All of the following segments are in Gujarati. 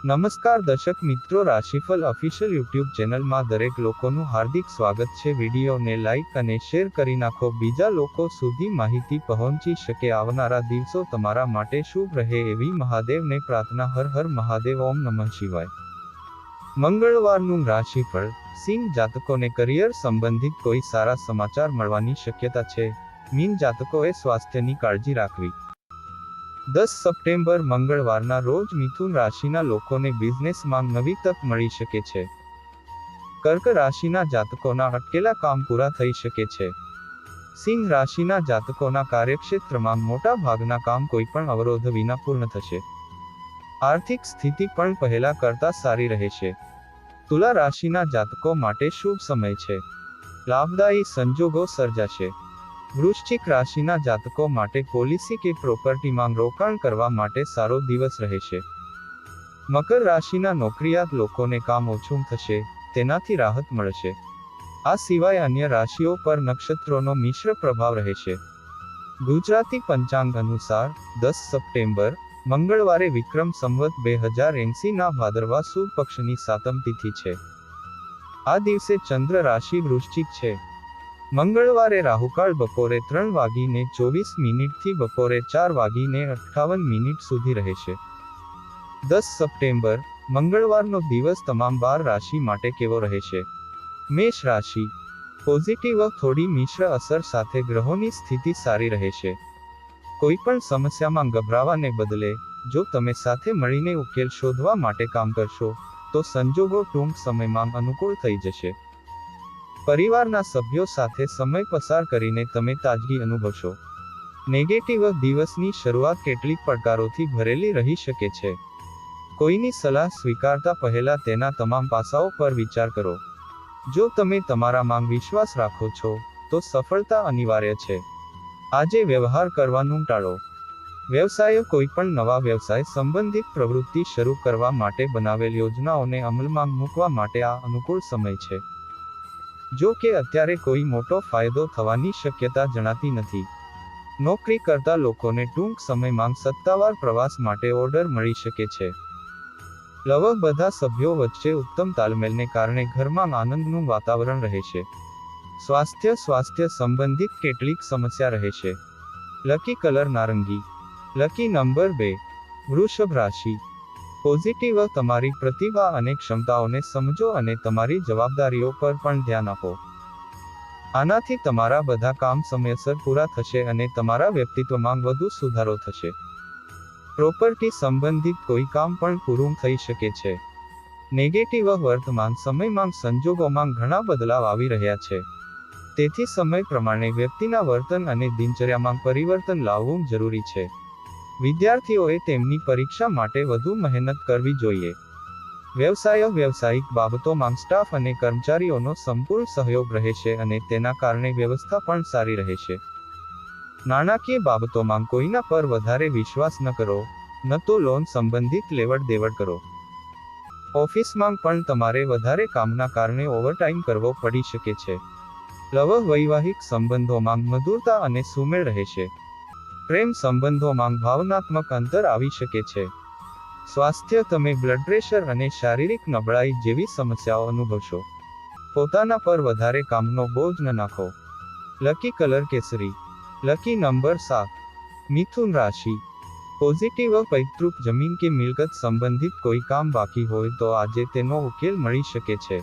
નમસ્કાર દર્શક મિત્રો, રાશિફળ ઓફિશિયલ યુટ્યુબ ચેનલમાં દરેક લોકોનું હાર્દિક સ્વાગત છે। વિડીયોને લાઇક અને શેર કરી નાખો, બીજા લોકો સુધી માહિતી પહોંચી શકે। આવનારા દિવસો તમારા માટે શુભ રહે એવી મહાદેવને પ્રાર્થના। હર હર મહાદેવ, ઓમ નમઃ શિવાય। મંગળવારનું રાશિફળ। સિંહ જાતકોને કરિયર સંબંધિત કોઈ સારા સમાચાર મળવાની શક્યતા છે। મીન જાતકોએ સ્વાસ્થ્યની કાળજી રાખવી। 10 સપ્ટેમ્બર મંગળવારના રોજ મિથુન રાશિના લોકોને બિઝનેસમાં નવી તક મળી શકે છે। કર્ક રાશિના જાતકોના અટકેલા કામ પૂરા થઈ શકે છે। સિંહ રાશિના જાતકોના કાર્યક્ષેત્રમાં મોટા ભાગના કામ કોઈપણ અવરોધ વિના પૂર્ણ થશે। આર્થિક સ્થિતિ પણ પહેલા કરતાં સારી રહેશે। તુલા રાશિના જાતકો માટે શુભ સમય છે। લાભદાયી સંજોગો સર્જાશે। વૃશ્ચિક રાશિના જાતકો માટે પોલિસી કે પ્રોપર્ટીમાં રોકાણ કરવા માટે સારો દિવસ રહેશે। મકર રાશિના નોકરિયાત લોકોને કામ ઓછું થશે, તેનાથી રાહત મળશે। આ સિવાય અન્ય રાશિઓ પર નક્ષત્રોનો મિશ્ર પ્રભાવ રહેશે। ગુજરાતી પંચાંગ અનુસાર 10 સપ્ટેમ્બર મંગળવારે વિક્રમ સંવત 2080 ના ભાદરવા સુદ પક્ષની સાતમ તિથિ છે। આ દિવસે ચંદ્ર રાશિ વૃશ્ચિક છે। મંગળવારે રાહુકાળ બપોરે 3:24 થી બપોરે 4:58 સુધી રહેશે। 10 સપ્ટેમ્બર મંગળવારનો દિવસ તમામ 12 રાશિ માટે કેવો રહેશે? મેષ રાશિ। પોઝિટિવ થોડી મિશ્ર અસર સાથે ગ્રહોની સ્થિતિ સારી રહેશે। કોઈપણ સમસ્યામાં ગભરાવાને બદલે જો તમે સાથે મળીને ઉકેલ શોધવા માટે કામ કરશો તો સંજોગો ટૂંક સમયમાં અનુકૂળ થઈ જશે। પરિવારના સભ્યો સાથે સમય પસાર કરીને તમે તાજગી અનુભવશો। નેગેટિવ દિવસની શરૂઆત કેટલીક પડકારોથી ભરેલી રહી શકે છે। કોઈની સલાહ સ્વીકારતા પહેલા તેના તમામ પાસાઓ પર વિચાર કરો। જો તમે તમારામાં વિશ્વાસ રાખો છો તો સફળતા અનિવાર્ય છે। આજે વ્યવહાર કરવાનું ટાળો। વ્યવસાય કોઈપણ નવા વ્યવસાય સંબંધિત પ્રવૃત્તિ શરૂ કરવા માટે બનાવેલ યોજનાઓને અમલમાં મૂકવા માટે આ અનુકૂળ સમય છે। જો કે અત્યારે કોઈ મોટો ફાયદો થવાની શક્યતા જણાતી નથી। નોકરી કરતા લોકોને ટૂંક સમયમાં સત્તાવાર પ્રવાસ માટે ઓર્ડર મળી શકે છે। લગભગ બધા સભ્યો વચ્ચે ઉત્તમ તાલમેલને કારણે ઘરમાં આનંદનું વાતાવરણ રહેશે। સ્વાસ્થ્ય સંબંધિત કેટલીક સમસ્યા રહેશે। લકી કલર નારંગી। Lucky number 2। વૃષભ રાશિ। પોઝિટિવ તમારી પ્રતિભા અને ક્ષમતાઓને સમજો અને તમારી જવાબદારીઓ પર પણ ધ્યાન આપો। આનાથી તમારા બધા કામ સમયસર પૂરા થશે અને તમારા વ્યક્તિત્વમાં વધુ સુધારો થશે। પ્રોપર્ટી સંબંધિત કોઈ કામ પણ પૂરું થઈ શકે છે। નેગેટિવ વર્તમાન સમયમાં સંજોગોમાં ઘણા બદલાવ આવી રહ્યા છે, તેથી સમય પ્રમાણે વ્યક્તિના વર્તન અને દિનચર્યામાં પરિવર્તન લાવવું જરૂરી છે। વિદ્યાર્થીઓએ તેમની પરીક્ષા માટે વધુ મહેનત કરવી જોઈએ। વ્યવસાયિક બાબતોમાં સ્ટાફ અને કર્મચારીઓનો સંપૂર્ણ સહયોગ રહેશે અને તેના કારણે વ્યવસ્થા પણ સારી રહેશે। નાણાકીય બાબતોમાં કોઈના પર વધારે વિશ્વાસ ન કરો, ન તો લોન સંબંધિત લેવડ દેવડ કરો। ઓફિસમાં પણ તમારે વધારે કામના કારણે ઓવરટાઈમ કરવો પડી શકે છે। વૈવાહિક સંબંધોમાં મધુરતા અને સુમેળ રહેશે। પ્રેમ સંબંધોમાં ભાવનાત્મક અંતર આવી શકે છે। સ્વાસ્થ્ય તમે બ્લડ પ્રેશર અને શારીરિક નબળાઈ જેવી સમસ્યાઓ અનુભવશો। પોતાના પર વધારે કામનો બોજ ન નાખો। લકી કલર કેસરી। Lucky number 7। મિથુન રાશિ। પોઝિટિવ પૈતૃક જમીન કે મિલકત સંબંધિત કોઈ કામ બાકી હોય તો આજે તેનો ઉકેલ મળી શકે છે।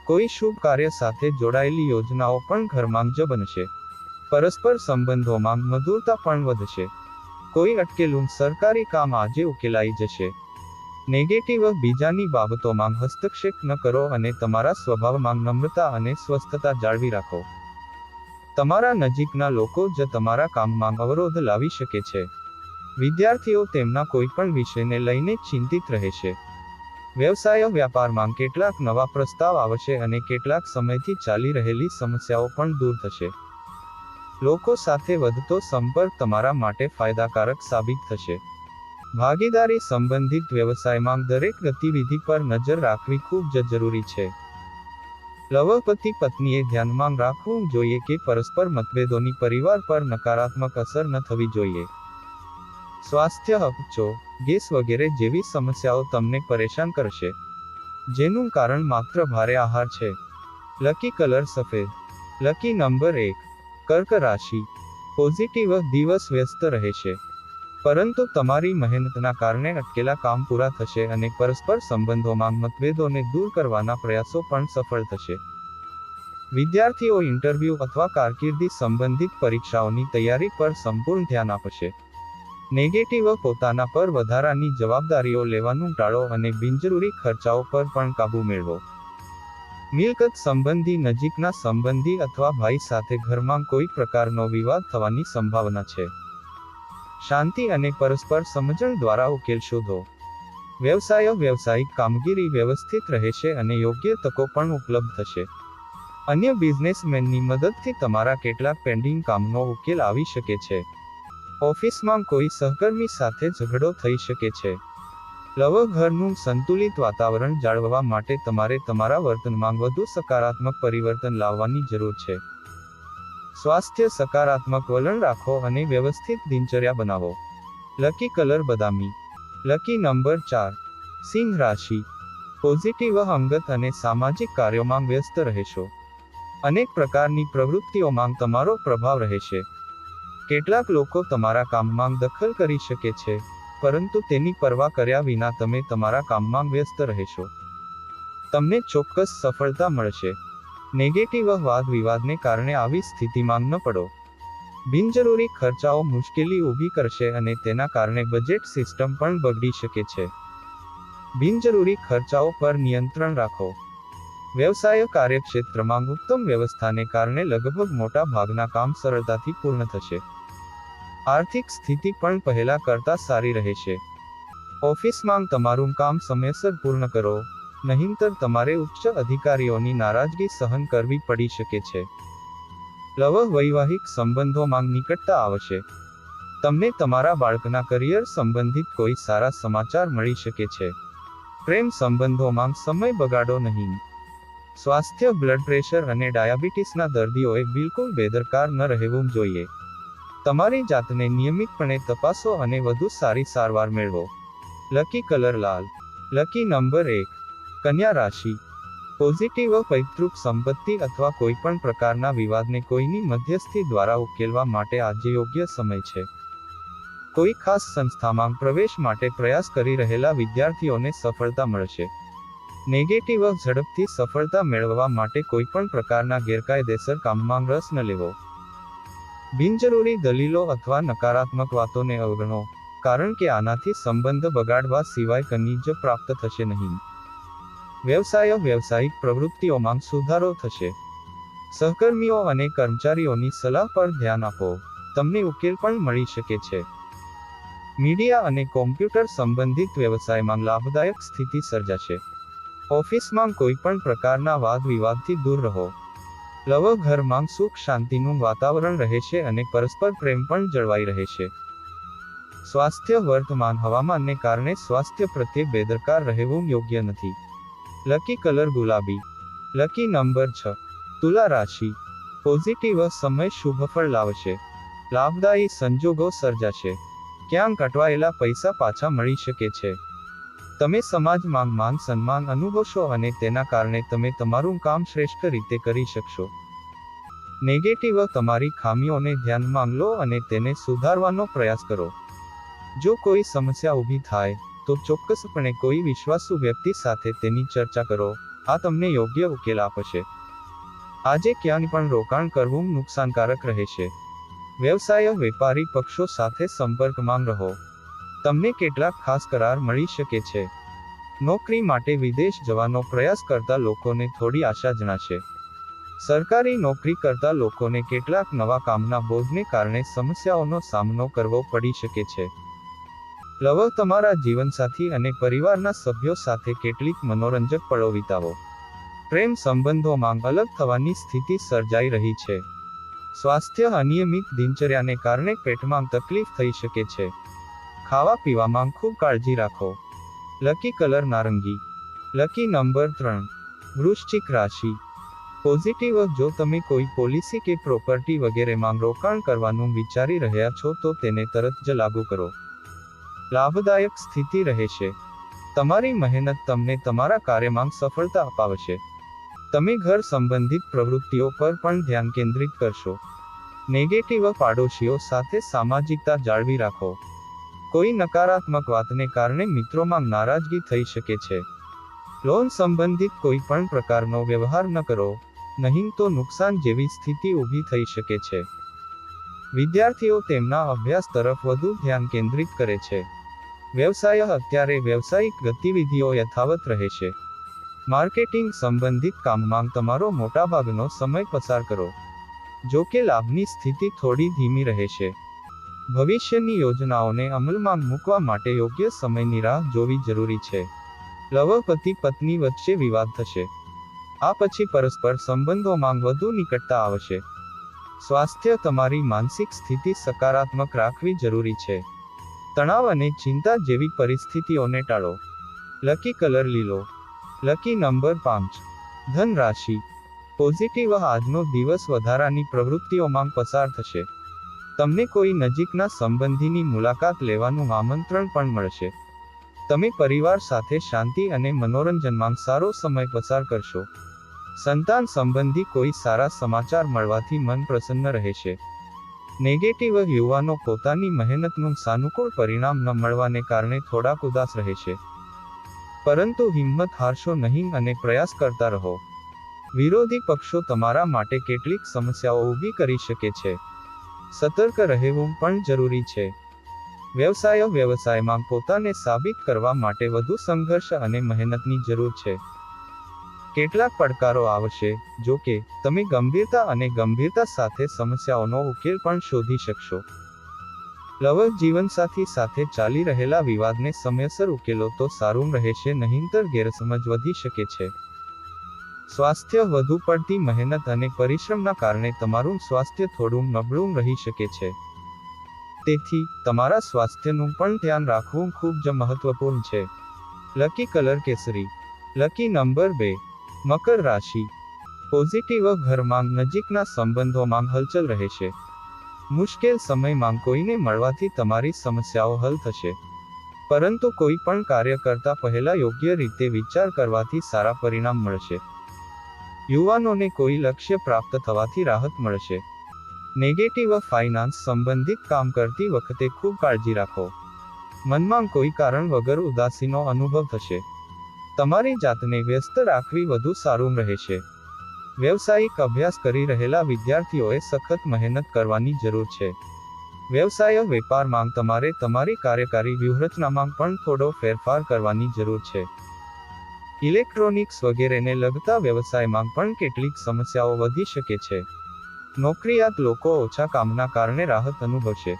કોઈ શુભ કાર્ય સાથે જોડાયેલી યોજનાઓ પણ ઘરમાં જ બનશે। પરસ્પર સંબંધોમાં મધુરતા પણ વધશે। કોઈ અટકેલું સરકારી કામ આજે ઉકેલાઈ જશે। નેગેટિવ બીજાની બાબતોમાં હસ્તક્ષેપ ન કરો અને તમારા સ્વભાવમાં નમ્રતા અને સ્વસ્થતા જાળવી રાખો। તમારા નજીકના લોકો જ તમારા કામમાં અવરોધ લાવી શકે છે। વિદ્યાર્થીઓ તેમના કોઈપણ વિષયને લઈને ચિંતિત રહેશે। વ્યાપારમાં કેટલાક નવા પ્રસ્તાવ આવશે અને કેટલાક સમયથી ચાલી રહેલી સમસ્યાઓ પણ દૂર થશે। લોકો સાથે વધતો સંપર્ક તમારા માટે ફાયદાકારક સાબિત થશે। ભાગીદારી સંબંધિત વ્યવસાયમાં દરેક ગતિવિધિ પર નજર રાખવી ખૂબ જ જરૂરી છે। પતિ પત્નીએ ધ્યાનમાં રાખવું જોઈએ કે પરસ્પર મતભેદોની પરિવાર પર નકારાત્મક અસર ન થવી જોઈએ। સ્વાસ્થ્ય અપચો, ગેસ વગેરે જેવી સમસ્યાઓ તમને પરેશાન કરશે, જેનું કારણ માત્ર ભારે આહાર છે. લકી કલર સફેદ. Lucky number 1. કર્ક રાશિ. પોઝિટિવ દિવસ વ્યસ્ત રહેશે, પરંતુ તમારી મહેનતના કારણે અટકેલા કામ પૂરા થશે અને પરસ્પર સંબંધોમાં મતભેદોને દૂર કરવાના પ્રયાસો પણ સફળ થશે. વિદ્યાર્થીઓ ઇન્ટરવ્યૂ અથવા કારકિર્દી સંબંધિત પરીક્ષાઓની તૈયારી પર સંપૂર્ણ ધ્યાન આપશે. નેગેટિવ પોતાના પર વધારાની જવાબદારીઓ લેવાનું ટાળો અને બિનજરૂરી ખર્ચાઓ પર પણ કાબૂ મેળવો. મિલકત સંબંધી નજીકના સંબંધી અથવા ભાઈ સાથે ઘરમાં કોઈ પ્રકારનો વિવાદ થવાની સંભાવના છે. શાંતિ અને પરસ્પર સમજણ દ્વારા ઉકેલ શોધો. વ્યવસાયિક કામગીરી વ્યવસ્થિત રહેશે અને યોગ્ય તકો પણ ઉપલબ્ધ થશે. અન્ય બિઝનેસમેનની મદદથી તમારા કેટલાક પેન્ડિંગ કામનો ઉકેલ આવી શકે છે. ઓફિસમાં કોઈ સહકર્મી સાથે ઝઘડો થઈ શકે છે. ઘરનું સંતુલિત વાતાવરણ જાળવવા માટે તમારે તમારા વર્તનમાં વધુ સકારાત્મક પરિવર્તન લાવવાની જરૂર છે. સ્વાસ્થ્ય સકારાત્મક વલણ રાખો અને વ્યવસ્થિત દિનચર્યા બનાવો. લકી કલર બદામી. Lucky number 4. સિંહ રાશિ. પોઝિટિવ અંગત અને સામાજિક કાર્યોમાં વ્યસ્ત રહેશો. અનેક પ્રકારની પ્રવૃત્તિઓમાં તમારો પ્રભાવ રહેશે. કેટલાક લોકો તમારા કામમાં દખલ કરી શકે છે, પરંતુ તેની પરવા કર્યા વિના તમે તમારા કામમાં વ્યસ્ત રહેશો. તમને ચોક્કસ સફળતા મળશે. નેગેટિવ વાદ વિવાદને કારણે આવી સ્થિતિમાં ન પડો. બિનજરૂરી ખર્ચાઓ મુશ્કેલી ઊભી કરશે અને તેના કારણે બજેટ સિસ્ટમ પણ બગડી શકે છે. બિનજરૂરી ખર્ચાઓ પર નિયંત્રણ રાખો. વ્યવસાય કાર્યક્ષેત્રમાં ઉત્તમ વ્યવસ્થાને કારણે લગભગ મોટા ભાગના કામ સરળતાથી પૂર્ણ થશે. આર્થિક સ્થિતિ પણ પહેલા કરતા સારી રહેશે. ઓફિસમાં તમારું કામ સમયસર પૂર્ણ કરો, નહીંતર તમારે ઉચ્ચ અધિકારીઓની નારાજગી સહન કરવી પડી શકે છે. વૈવાહિક સંબંધોમાં નિકટતા આવશે. તમને તમારા બાળકના કરિયર સંબંધિત કોઈ સારા સમાચાર મળી શકે છે. પ્રેમ સંબંધોમાં સમય બગાડો નહીં. સ્વાસ્થ્ય બ્લડ પ્રેશર અને ડાયાબિટીસના દર્દીઓએ બિલકુલ બેદરકાર ન રહેવું જોઈએ. તમારી જાતને નિયમિતપણે તપાસો અને વધુ સારી સારવાર મેળવો. લકી કલર લાલ. Lucky number 1. કન્યા રાશિ. પોઝિટિવ પૈતૃક સંપત્તિ અથવા કોઈપણ પ્રકારના વિવાદને કોઈની મધ્યસ્થી દ્વારા ઉકેલવા માટે આજે યોગ્ય સમય છે. કોઈ ખાસ સંસ્થામાં પ્રવેશ માટે પ્રયાસ કરી રહેલા વિદ્યાર્થીઓને સફળતા મળશે. નેગેટિવ ઝડપથી સફળતા મેળવવા માટે કોઈપણ પ્રકારના ગેરકાયદેસર કામમાં રસ ન લેવો. બિનજરૂરી દલીલો અથવા નકારાત્મક વાતોને અવગણો, કારણ કે આનાથી સંબંધ બગાડવા સિવાય કંઈ જ પ્રાપ્ત થશે નહીં. વ્યવસાયિક પ્રવૃત્તિઓમાં સુધારો થશે. સહકર્મીઓ અને કર્મચારીઓની સલાહ પર ધ્યાન આપો, તમને ઉકેલ પણ મળી શકે છે. મીડિયા અને કોમ્પ્યુટર સંબંધિત વ્યવસાયમાં લાભદાયક સ્થિતિ સર્જાશે. ઓફિસમાં કોઈપણ પ્રકારના વાદ વિવાદથી દૂર રહો. ઘરમાં સુખ શાંતિનું વાતાવરણ રહેશે અને પરસ્પર પ્રેમ પણ જળવાઈ રહેશે. સ્વાસ્થ્ય વર્તમાન હવામાનને કારણે સ્વાસ્થ્ય પ્રત્યે બેદરકાર રહેવું યોગ્ય નથી. લકી કલર ગુલાબી. Lucky number 6. તુલા રાશિ. પોઝિટિવ સમય શુભફળ લાવશે. લાભદાયી સંજોગો સર્જાશે. ક્યાંક અટવાયેલા પૈસા પાછા મળી શકે છે. તમે સમાજમાં માન સન્માન અનુભવશો અને તેના કારણે તમે તમારું કામ શ્રેષ્ઠ રીતે કરી શકશો. નેગેટિવ તમારી ખામીઓને ધ્યાનમાં લો અને તેને સુધારવાનો પ્રયાસ કરો. જો કોઈ સમસ્યા ઊભી થાય તો ચોક્કસપણે કોઈ વિશ્વાસુ વ્યક્તિ સાથે તેની ચર્ચા કરો. આ તમને યોગ્ય ઉકેલ આપશે. આજે ક્યાંય પણ રોકાણ કરવું નુકસાનકારક રહેશે. વેપારી પક્ષો સાથે સંપર્કમાં રહો. તમને કેટલાક ખાસ કરાર મળી શકે છે. નોકરી માટે વિદેશ જવાનો પ્રયાસ કરતા લોકોને થોડી આશા જણાશે. સરકારી નોકરી કરતા લોકોને કેટલાક નવા કામના બોજને કારણે સમસ્યાઓનો સામનો કરવો પડી શકે છે. તમારા જીવનસાથી અને પરિવારના સભ્યો સાથે કેટલીક મનોરંજક પળો વિતાવો. પ્રેમ સંબંધોમાં અલગ થવાની સ્થિતિ સર્જાઈ રહી છે. સ્વાસ્થ્ય અનિયમિત દિનચર્યાને કારણે પેટમાં તકલીફ થઈ શકે છે. ખાવા પીવામાં ખૂબ કાળજી રાખો. લકી કલર નારંગી. Lucky number 3. વૃશ્ચિક રાશિ. પોઝિટિવ જો તમે કોઈ પોલિસી કે પ્રોપર્ટી વગેરેમાં રોકાણ કરવાનું વિચારી રહ્યા છો તો તેને તરત જ લાગુ કરો. લાભદાયક સ્થિતિ રહેશે. તમારી મહેનત તમને તમારા કાર્યમાં સફળતા અપાવશે. તમે ઘર સંબંધિત પ્રવૃત્તિઓ પર પણ ધ્યાન કેન્દ્રિત કરશો. નેગેટિવ પાડોશીઓ સાથે સામાજિકતા જાળવી રાખો. કોઈ નકારાત્મક વાતને કારણે મિત્રોમાં નારાજગી થઈ શકે છે. લોન સંબંધિત કોઈ પણ પ્રકારનો વ્યવહાર ન કરો, નહીં તો નુકસાન જેવી સ્થિતિ ઊભી થઈ શકે છે. વિદ્યાર્થીઓ તેમના અભ્યાસ તરફ વધુ ધ્યાન કેન્દ્રિત કરે છે. વ્યવસાય અત્યારે વ્યવસાયિક ગતિવિધિઓ યથાવત રહેશે. માર્કેટિંગ સંબંધિત કામમાં તમારો મોટાભાગનો સમય પસાર કરો. જો કે લાભની સ્થિતિ થોડી ધીમી રહેશે. ભવિષ્યની યોજનાઓને અમલમાં મૂકવા માટે યોગ્ય સમયની રાહ જોવી જરૂરી છે. લવ પતિ પત્ની વચ્ચે વિવાદ થશે. આ પછી પરસ્પર સંબંધોમાં વધુ નિકટતા આવશે. સ્વાસ્થ્ય તમારી માનસિક સ્થિતિ સકારાત્મક રાખવી જરૂરી છે. તણાવ અને ચિંતા જેવી પરિસ્થિતિઓને ટાળો. લકી કલર લીલો. Lucky number 5. ધન રાશિ. પોઝિટિવ આજનો દિવસ વધારાની પ્રવૃત્તિઓમાં પસાર થશે. તમને કોઈ નજીકના સંબંધીની મુલાકાત લેવાનું આમંત્રણ પણ મળશે. તમે પરિવાર સાથે શાંતિ અને મનોરંજનમાં સારો સમય પસાર કરશો. સંતાન સંબંધી કોઈ સારા સમાચાર મળવાથી મન પ્રસન્ન રહેશે. નેગેટિવ યુવાનો પોતાની મહેનતનું સાનુકૂળ પરિણામ ન મળવાને કારણે થોડાક ઉદાસ રહેશે. પરંતુ હિંમત હારશો નહીં અને પ્રયાસ કરતા રહો. વિરોધી પક્ષો તમારા માટે કેટલીક સમસ્યાઓ ઊભી કરી શકે છે. સતર્ક રહેવું પણ જરૂરી છે. વ્યવસાયમાં પોતાને સાબિત કરવા માટે વધુ સંઘર્ષ અને મહેનતની જરૂર છે. કેટલાક પડકારો આવશે, જો કે તમે ગંભીરતા સાથે સમસ્યાઓનો ઉકેલ પણ શોધી શકશો. લવ જીવનસાથી સાથે ચાલી રહેલા વિવાદને સમયસર ઉકેલો તો સારું રહેશે, નહીંતર ગેરસમજ વધી શકે છે. સ્વાસ્થ્ય વધુ પડતી મહેનત અને પરિશ્રમના કારણે તમારું સ્વાસ્થ્ય થોડું નબળું રહી શકે છે. તેથી તમારા સ્વાસ્થ્યનું પણ ધ્યાન રાખવું ખૂબ જ મહત્વપૂર્ણ છે. લકી કલર કેસરી. Lucky number 2. મકર રાશિ. પોઝિટિવ ઘરમાં નજીકના સંબંધોમાં હલચલ રહેશે. મુશ્કેલ સમયમાં કોઈને મળવાથી તમારી સમસ્યાઓ હલ થશે. પરંતુ કોઈ પણ કાર્ય કરતા પહેલા યોગ્ય રીતે વિચાર કરવાથી સારા પરિણામ મળશે. યુવાનોને કોઈ લક્ષ્ય પ્રાપ્ત થવાથી રાહત મળશે. નેગેટિવ ફાઇનાન્સ સંબંધિત કામ કરતી વખતે ખૂબ કાળજી રાખો. મનમાં કોઈ કારણ વગર ઉદાસીનો અનુભવ થશે. તમારી જાતને વ્યસ્ત રાખવી વધુ સારું રહેશે. વ્યવસાયિક અભ્યાસ કરી રહેલા વિદ્યાર્થીઓએ સખત મહેનત કરવાની જરૂર છે. વેપારમાં તમારે તમારી કાર્યકારી વ્યૂહરચનામાં પણ થોડો ફેરફાર કરવાની જરૂર છે. ઇલેક્ટ્રોનિક્સ વગેરેને લગતા વ્યવસાયમાં પણ કેટલીક સમસ્યાઓ વધી શકે છે. નોકરિયાત લોકો ઓછા કામના કારણે રાહત અનુભવશે.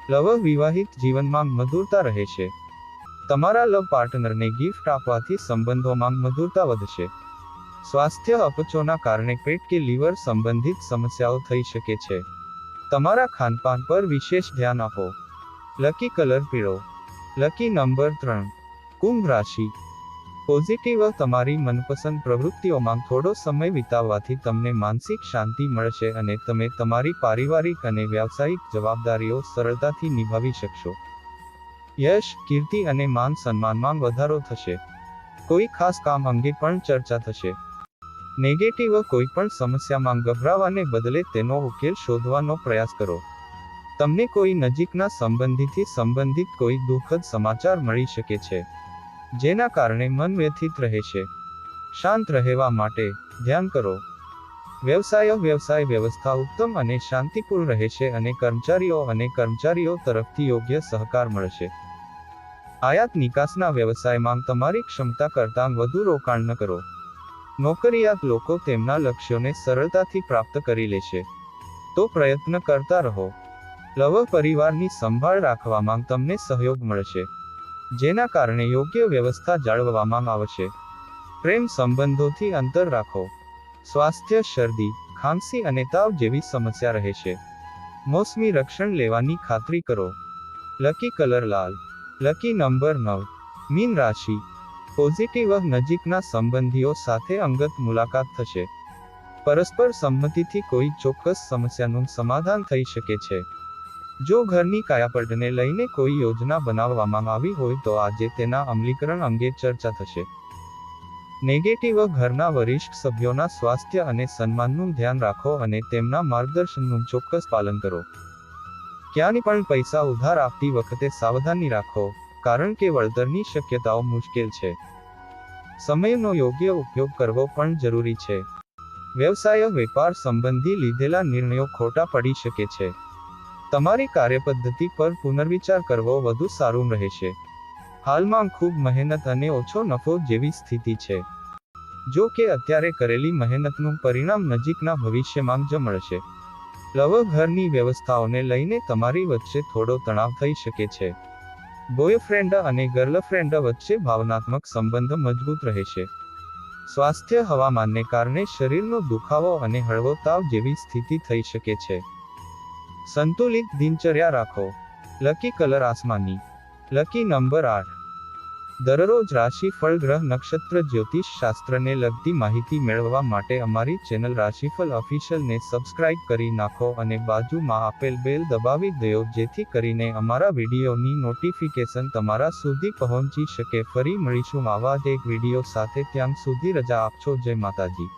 લવ વિવાહિત જીવનમાં મધુરતા રહેશે. તમારા લવ પાર્ટનરને ગિફ્ટ આપવાથી સંબંધોમાં મધુરતા વધશે. સ્વાસ્થ્ય અપચોના કારણે પેટ કે લીવર સંબંધિત સમસ્યાઓ થઈ શકે છે. તમારા ખાનપાન પર વિશેષ ધ્યાન આપો. લકી કલર પીળો. Lucky number 3. કુંભ રાશિ. પોઝિટિવ તમારી મનપસંદ પ્રવૃત્તિઓમાં થોડો સમય વિતાવવાથી તમને માનસિક શાંતિ મળશે અને તમે તમારી પારિવારિક અને વ્યાવસાયિક જવાબદારીઓ સરળતાથી નિભાવી શકશો. યશ, કીર્તિ અને માન સન્માનમાં વધારો થશે. કોઈ ખાસ કામ અંગે પણ ચર્ચા થશે. નેગેટિવ કોઈ પણ સમસ્યામાં ગભરાવાને બદલે તેનો ઉકેલ શોધવાનો પ્રયાસ કરો. તમને કોઈ નજીકના સંબંધીથી સંબંધિત કોઈ દુઃખદ સમાચાર મળી શકે છે, જેના કારણે મન વ્યથિત રહેશે. શાંત રહેવા માટે ધ્યાન કરો. વ્યવસાય વ્યવસ્થા ઉત્તમ અને શાંતિપૂર્ણ રહેશે અને કર્મચારીઓ તરફથી યોગ્ય સહકાર મળશે. આયાત નિકાસના વ્યવસાયમાં તમારી ક્ષમતા કરતાં વધુ રોકાણ ન કરો. નોકરિયાત લોકો તેમના લક્ષ્યોને સરળતાથી પ્રાપ્ત કરી લેશે, તો પ્રયત્ન કરતા રહો. લવ પરિવારની સંભાળ રાખવામાં તમને સહયોગ મળશે, જેના કારણે યોગ્ય વ્યવસ્થા જાળવવામાં આવશે. પ્રેમ સંબંધોથી અંતર રાખો. સ્વાસ્થ્ય શરદી, ખાંસી અને તાવ જેવી સમસ્યા રહેશે. મોસમી રક્ષણ લેવાની ખાતરી કરો. લકી કલર લાલ. Lucky number 9. મીન રાશિ. પોઝિટિવ નજીકના સંબંધીઓ સાથે અંગત મુલાકાત થશે. પરસ્પર સંમતિથી કોઈ ચોક્કસ સમસ્યાનું સમાધાન થઈ શકે છે. જો ઘરની કાયાપલટને લઈને કોઈ યોજના બનાવવામાં આવી હોય તો આજે તેના અમલીકરણ અંગે ચર્ચા થશે. નેગેટિવ: ઘરના વરિષ્ઠ સભ્યોના સ્વાસ્થ્ય અને સન્માનનું ધ્યાન રાખો અને તેમના માર્ગદર્શનનું ચોક્કસ પાલન કરો. ક્યાંય પણ પૈસા ઉધાર આપતી વખતે સાવધાની રાખો, કારણ કે વળતરની શક્યતાઓ મુશ્કેલ છે. સમયનો યોગ્ય ઉપયોગ કરવો પણ જરૂરી છે. વ્યવસાય વેપાર સંબંધી લીધેલા નિર્ણયો ખોટા પડી શકે છે. તમારી કાર્યપદ્ધતિ પર પુનર્વિચાર કરવો વધુ સારું રહેશે. હાલમાં ખૂબ મહેનત અને ઓછો નફો જેવી સ્થિતિ છે. જો કે અત્યારે કરેલી મહેનતનું પરિણામ નજીકના ભવિષ્યમાં જ મળશે. લવ: ઘરની વ્યવસ્થાઓને લઈને તમારી વચ્ચે થોડો તણાવ થઈ શકે છે. બોયફ્રેન્ડ અને ગર્લફ્રેન્ડ વચ્ચે ભાવનાત્મક સંબંધ મજબૂત રહેશે. સ્વાસ્થ્ય: હવામાનને કારણે શરીરનો દુખાવો અને હળવો તાવ જેવી સ્થિતિ થઈ શકે છે. સંતુલિત દિનચર્યા રાખો. લકી કલર આસમાની. Lucky number 8. દરરોજ રાશિફળ ગ્રહ નક્ષત્ર જ્યોતિષ શાસ્ત્રને લગતી માહિતી મેળવવા માટે અમારી ચેનલ રાશિફળ ઓફિશિયલને સબસ્ક્રાઇબ કરી નાખો અને બાજુમાં આપેલ બેલ દબાવી દો, જેથી કરીને અમારા વિડીયોની નોટિફિકેશન તમારા સુધી પહોંચી શકે. ફરી મળીશું આવા જ એક વિડીયો સાથે. ત્યાં સુધી રજા આપશો. જય માતાજી.